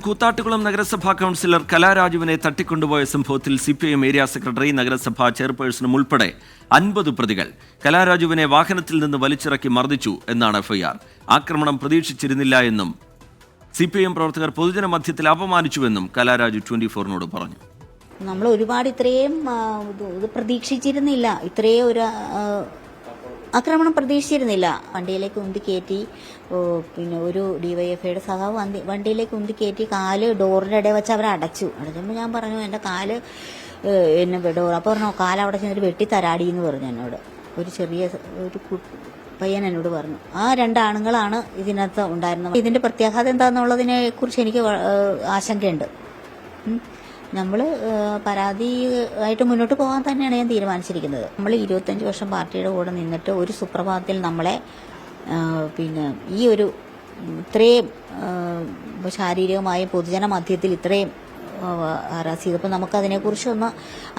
കൂത്താട്ടുകുളം നഗരസഭാ കൗൺസിലർ കലാരാജുവിനെ തട്ടിക്കൊണ്ടുപോയ സംഭവത്തിൽ സിപിഐഎം ഏരിയ സെക്രട്ടറി, നഗരസഭാ ചെയർപേഴ്സണും ഉൾപ്പെടെ 50 പ്രതികൾ. കലാരാജുവിനെ വാഹനത്തിൽ നിന്ന് വലിച്ചിറക്കി മർദ്ദിച്ചു എന്നാണ് എഫ്ഐആർ. ആക്രമണം പ്രതീക്ഷിച്ചിരുന്നില്ല എന്നും സിപിഐഎം പ്രവർത്തകർ പൊതുജന മധ്യത്തിൽ അപമാനിച്ചുവെന്നും കലാരാജു 24-നോട് പറഞ്ഞു. നമ്മൾ ഒരുപാട് ഇത്രയും പ്രതീക്ഷിച്ചിരുന്നില്ല, ഇത്രയും ഒരു ആക്രമണം പ്രതീക്ഷിച്ചിരുന്നില്ല. വണ്ടിയിലേക്ക് ഉന്തിക്കയറ്റി, പിന്നെ ഒരു ഡിവൈഎഫ്ഐയുടെ സഖാവ് വണ്ടിയിലേക്ക് ഉന്തിക്കയറ്റി കാല് ഡോറിൻ്റെ ഇടയിൽ വെച്ച് അവരെ അടച്ചപ്പോൾ ഞാൻ പറഞ്ഞു എൻ്റെ കാല് എന്നെ ഡോർ. അപ്പോൾ പറഞ്ഞു കാലവിടെ ചെന്നിട്ട് വെട്ടിത്തരാടി എന്ന് പറഞ്ഞു എന്നോട്. ഒരു ചെറിയ ഒരു പയ്യൻ എന്നോട് പറഞ്ഞു. ആ 2 ആണുങ്ങളാണ് ഇതിനകത്ത് ഉണ്ടായിരുന്നത്. ഇതിൻ്റെ പ്രത്യാഘാതം എന്താണെന്നുള്ളതിനെ കുറിച്ച് എനിക്ക് ആശങ്കയുണ്ട്. നമ്മൾ പരാതി ആയിട്ട് മുന്നോട്ട് പോകാൻ തന്നെയാണ് ഞാൻ തീരുമാനിച്ചിരിക്കുന്നത്. നമ്മൾ 25 വർഷം പാർട്ടിയുടെ കൂടെ നിന്നിട്ട് ഒരു സുപ്രഭാതത്തിൽ നമ്മളെ ഈ ഒരു ഇത്രയും ശാരീരികമായും പൊതുജന മധ്യത്തിൽ ഇത്രയും ഹരാസ് ചെയ്തപ്പോൾ നമുക്കതിനെക്കുറിച്ചൊന്ന്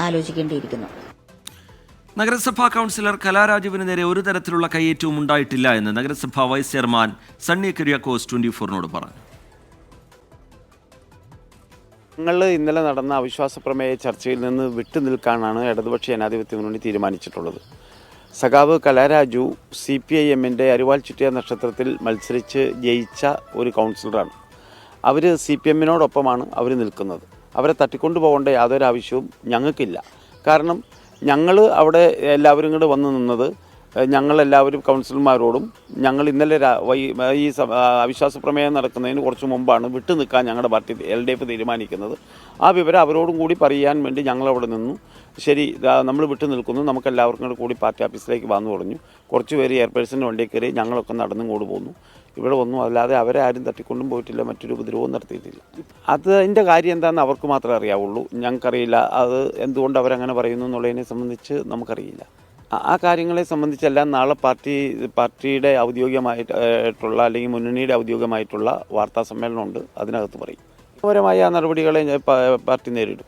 ആലോചിക്കേണ്ടിയിരിക്കുന്നു. നഗരസഭാ കൗൺസിലർ കലാരാജുവിന് നേരെ ഒരു തരത്തിലുള്ള കയ്യേറ്റവും ഉണ്ടായിട്ടില്ല എന്ന് നഗരസഭാ വൈസ് ചെയർമാൻ സണ്ണി കുര്യാക്കോസ് 24-നോട് പറഞ്ഞു. ഞങ്ങൾ ഇന്നലെ നടന്ന അവിശ്വാസ പ്രമേയ ചർച്ചയിൽ നിന്ന് വിട്ടുനിൽക്കാനാണ് ഇടതുപക്ഷ ജനാധിപത്യ മുന്നണി തീരുമാനിച്ചിട്ടുള്ളത്. സഖാവ് കലാരാജു CPIM-ൻ്റെ അരിവാൾ ചുറ്റിയ നക്ഷത്രത്തിൽ മത്സരിച്ച് ജയിച്ച ഒരു കൗൺസിലറാണ്. അവർ CPM-നോടൊപ്പമാണ് അവർ നിൽക്കുന്നത്. അവരെ തട്ടിക്കൊണ്ടു പോകേണ്ട യാതൊരു ആവശ്യവും ഞങ്ങൾക്കില്ല. കാരണം ഞങ്ങൾ അവിടെ എല്ലാവരും കൂടെ വന്നു നിന്നത് ഞങ്ങളെല്ലാവരും കൗൺസിലർമാരോടും ഞങ്ങൾ ഇന്നലെ ഈ അവിശ്വാസ പ്രമേയം നടക്കുന്നതിന് കുറച്ച് മുമ്പാണ് വിട്ടു നിൽക്കാൻ ഞങ്ങളുടെ പാർട്ടി LDF തീരുമാനിക്കുന്നത്. ആ വിവരം അവരോടും കൂടി പറയാൻ വേണ്ടി ഞങ്ങളവിടെ നിന്നു. ശരി, നമ്മൾ വിട്ടു നിൽക്കുന്നു, നമുക്ക് എല്ലാവർക്കും കൂടി പാർട്ടി ഓഫീസിലേക്ക് വന്നു പറഞ്ഞു. കുറച്ച് പേര് ചെയർപേഴ്സൻ്റെ വണ്ടിയിൽ കയറി ഞങ്ങളൊക്കെ നടന്നും കൂടി പോന്നു. ഇവിടെ വന്നു, അല്ലാതെ അവരെ ആരും തട്ടിക്കൊണ്ടും പോയിട്ടില്ല, മറ്റൊരു ഉപദ്രവവും നടത്തിയിട്ടില്ല. അതിൻ്റെ കാര്യം എന്താണെന്ന് അവർക്ക് മാത്രമേ അറിയാവുള്ളൂ, ഞങ്ങൾക്കറിയില്ല. അത് എന്തുകൊണ്ട് അവരങ്ങനെ പറയുന്നു എന്നുള്ളതിനെ സംബന്ധിച്ച് നമുക്കറിയില്ല. ആ കാര്യങ്ങളെ സംബന്ധിച്ചെല്ലാം നാളെ പാർട്ടിയുടെ ഔദ്യോഗികമായിട്ടുള്ള അല്ലെങ്കിൽ മുന്നണിയുടെ ഔദ്യോഗികമായിട്ടുള്ള വാർത്താ സമ്മേളനമുണ്ട്, അതിനകത്ത് പറയും. പരമായ നടപടികളെ പാർട്ടി നേരിടും.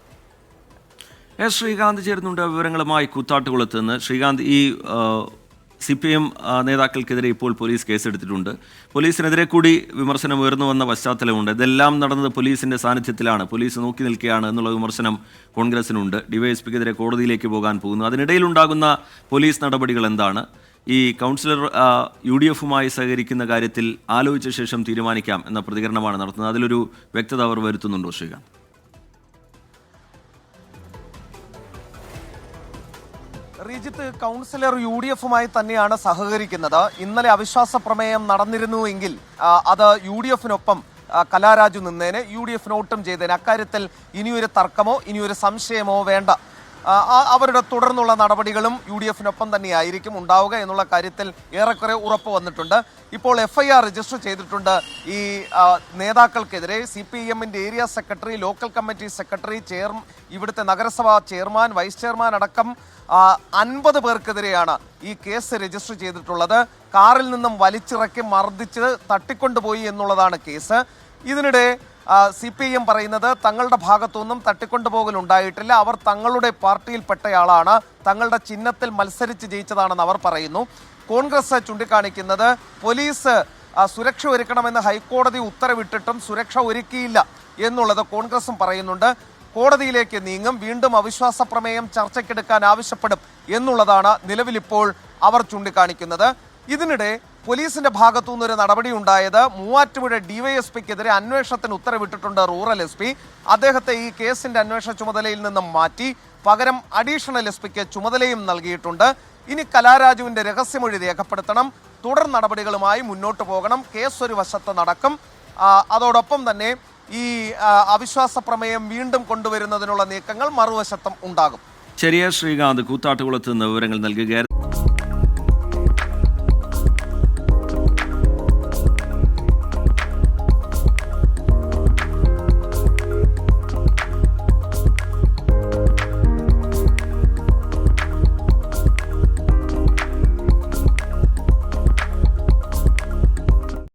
ശ്രീകാന്ത് ചേരുന്നുണ്ട് വിവരങ്ങളുമായി കൂത്താട്ടുകുളത്ത് നിന്ന്. ശ്രീകാന്ത്, ഈ CPIM നേതാക്കൾക്കെതിരെ ഇപ്പോൾ പോലീസ് കേസെടുത്തിട്ടുണ്ട്. പോലീസിനെതിരെ കൂടി വിമർശനം ഉയർന്നു വന്ന പശ്ചാത്തലമുണ്ട്. ഇതെല്ലാം നടന്നത് പോലീസിൻ്റെ സാന്നിധ്യത്തിലാണ്, പോലീസ് നോക്കി നിൽക്കുകയാണ് എന്നുള്ള വിമർശനം കോൺഗ്രസിനുണ്ട്. DYSPക്കെതിരെ കോടതിയിലേക്ക് പോകാൻ പോകുന്നു. അതിനിടയിലുണ്ടാകുന്ന പോലീസ് നടപടികൾ എന്താണ്? ഈ കൗൺസിലർ UDF-മായി സഹകരിക്കുന്ന കാര്യത്തിൽ ആലോചിച്ച ശേഷം തീരുമാനിക്കാം എന്ന പ്രതികരണമാണ് നടത്തുന്നത്. അതിലൊരു വ്യക്തത അവർ വരുത്തുന്നുണ്ടോ ശ്രീകാന്ത്? റീജിത്ത്, കൗൺസിലർ UDF-മായി തന്നെയാണ് സഹകരിക്കുന്നത്. ഇന്നലെ അവിശ്വാസ പ്രമേയം നടന്നിരുന്നുവെങ്കിൽ അത് UDF-നൊപ്പം കലാരാജു നിന്നേനെ, UDF വോട്ടും ചെയ്തേനെ. അക്കാര്യത്തിൽ ഇനിയൊരു തർക്കമോ ഇനിയൊരു സംശയമോ വേണ്ട. അവരുടെ തുടർന്നുള്ള നടപടികളും UDF-നൊപ്പം തന്നെയായിരിക്കും ഉണ്ടാവുക എന്നുള്ള കാര്യത്തിൽ ഏറെക്കുറെ ഉറപ്പ് വന്നിട്ടുണ്ട്. ഇപ്പോൾ FIR രജിസ്റ്റർ ചെയ്തിട്ടുണ്ട് ഈ നേതാക്കൾക്കെതിരെ. CPIM-ൻ്റെ area secretary, local committee secretary, ഇവിടുത്തെ നഗരസഭാ ചെയർമാൻ, വൈസ് ചെയർമാൻ അടക്കം 50 പേർക്കെതിരെയാണ് ഈ കേസ് രജിസ്റ്റർ ചെയ്തിട്ടുള്ളത്. കാറിൽ നിന്നും വലിച്ചിറക്കി മർദ്ദിച്ച് തട്ടിക്കൊണ്ടുപോയി എന്നുള്ളതാണ് കേസ്. ഇതിനിടെ CPIM പറയുന്നത് തങ്ങളുടെ ഭാഗത്തുനിന്നും തട്ടിക്കൊണ്ടുപോകൽ ഉണ്ടായിട്ടില്ല, അവർ തങ്ങളുടെ പാർട്ടിയിൽപ്പെട്ടയാളാണ്, തങ്ങളുടെ ചിഹ്നത്തിൽ മത്സരിച്ച് ജയിച്ചതാണെന്ന് അവർ പറയുന്നു. കോൺഗ്രസ് ചൂണ്ടിക്കാണിക്കുന്നത് പോലീസ് സുരക്ഷ ഒരുക്കണമെന്ന് ഹൈക്കോടതി ഉത്തരവിട്ടിട്ടും സുരക്ഷ ഒരുക്കിയില്ല എന്നുള്ളത് കോൺഗ്രസും പറയുന്നുണ്ട്. കോടതിയിലേക്ക് നീങ്ങും, വീണ്ടും അവിശ്വാസ പ്രമേയം ചർച്ചയ്ക്കെടുക്കാൻ ആവശ്യപ്പെടും എന്നുള്ളതാണ് നിലവിലിപ്പോൾ അവർ ചൂണ്ടിക്കാണിക്കുന്നത്. ഇതിനിടെ പോലീസിന്റെ ഭാഗത്തു നിന്നൊരു നടപടി ഉണ്ടായത്, മൂവാറ്റുപുഴ DYSPക്കെതിരെ അന്വേഷണത്തിന് ഉത്തരവിട്ടിട്ടുണ്ട് റൂറൽ SP. അദ്ദേഹത്തെ ഈ കേസിന്റെ അന്വേഷണ ചുമതലയിൽ നിന്നും മാറ്റി പകരം അഡീഷണൽ SPക്ക് ചുമതലയും നൽകിയിട്ടുണ്ട്. ഇനി കലാരാജുവിന്റെ രഹസ്യമൊഴി രേഖപ്പെടുത്തണം, തുടർ നടപടികളുമായി മുന്നോട്ട് പോകണം. കേസ് ഒരു വശത്ത് നടക്കും, അതോടൊപ്പം തന്നെ ഈ അവിശ്വാസ പ്രമേയം വീണ്ടും കൊണ്ടുവരുന്നതിനുള്ള നീക്കങ്ങൾ മറുവശത്തും ഉണ്ടാകും. ശരിയാ ശ്രീകാന്ത് കൂത്താട്ടുകുളത്ത് നിന്ന് വിവരങ്ങൾ നൽകുകയായിരുന്നു.